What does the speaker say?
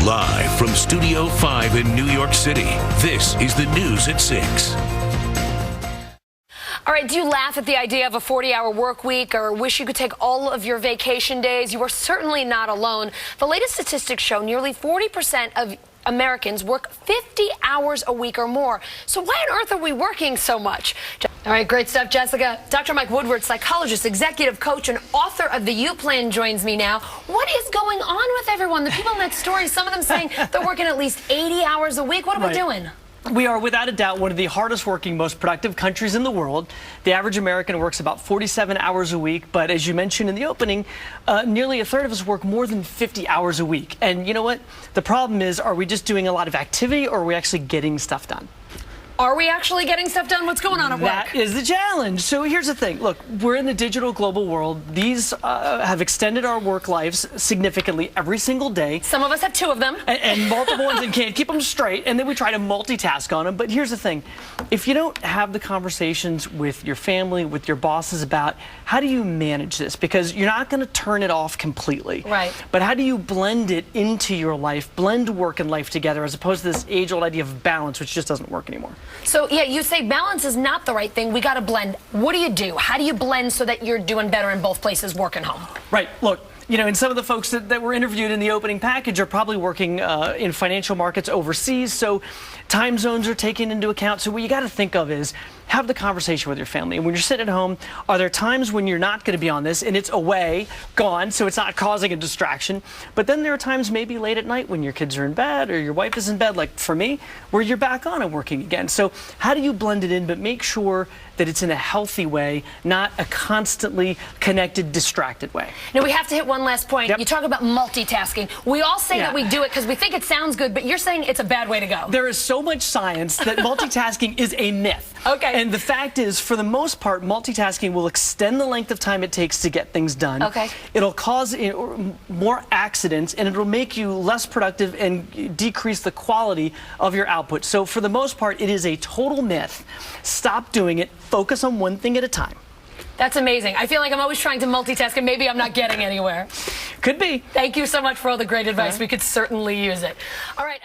Live from Studio 5 in New York City, this is the News at 6. All right, do you laugh at the idea of a 40-hour work week or wish you could take all of your vacation days? You are certainly not alone. The latest statistics show nearly 40% of Americans work 50 hours a week or more. So why on earth are we working so much? All right, great stuff, Jessica. Dr. Mike Woodward, psychologist, executive coach, and author of the U Plan, joins me now. What is going on with everyone? The people in that story, some of them saying they're working at least 80 hours a week. What are we doing? We are, without a doubt, one of the hardest working, most productive countries in the world. The average American works about 47 hours a week, but as you mentioned in the opening, nearly a third of us work more than 50 hours a week. And you know what? The problem is, are we just doing a lot of activity, or are we actually getting stuff done? Are we actually getting stuff done? What's going on at work? That is the challenge. So here's the thing. Look, we're in the digital global world. These have extended our work lives significantly every single day. Some of us have two of them. And multiple ones and can't keep them straight. And then we try to multitask on them. But here's the thing. If you don't have the conversations with your family, with your bosses about how do you manage this? Because you're not going to turn it off completely. Right. But how do you blend it into your life, blend work and life together, as opposed to this age-old idea of balance, which just doesn't work anymore? So, yeah, you say balance is not the right thing. We got to blend. What do you do? How do you blend so that you're doing better in both places, work and home? Right. Look, you know, and some of the folks that were interviewed in the opening package are probably working in financial markets overseas, so time zones are taken into account. So what you got to think of is have the conversation with your family. And when you're sitting at home, are there times when you're not going to be on this and it's away, gone, so it's not causing a distraction? But then there are times maybe late at night when your kids are in bed or your wife is in bed, like for me, where you're back on and working again. So how do you blend it in, but make sure that it's in a healthy way, not a constantly connected, distracted way? Now, we have to hit one last point. Yep. You talk about multitasking. We all say that we do it because we think it sounds good, but you're saying it's a bad way to go. There is so much science that multitasking is a myth. Okay. And the fact is, for the most part, multitasking will extend the length of time it takes to get things done. Okay. It'll cause more accidents, and it'll make you less productive and decrease the quality of your output. So for the most part, it is a total myth. Stop doing it. Focus on one thing at a time. That's amazing. I feel like I'm always trying to multitask, and maybe I'm not getting anywhere. Could be. Thank you so much for all the great advice. We could certainly use it. All right.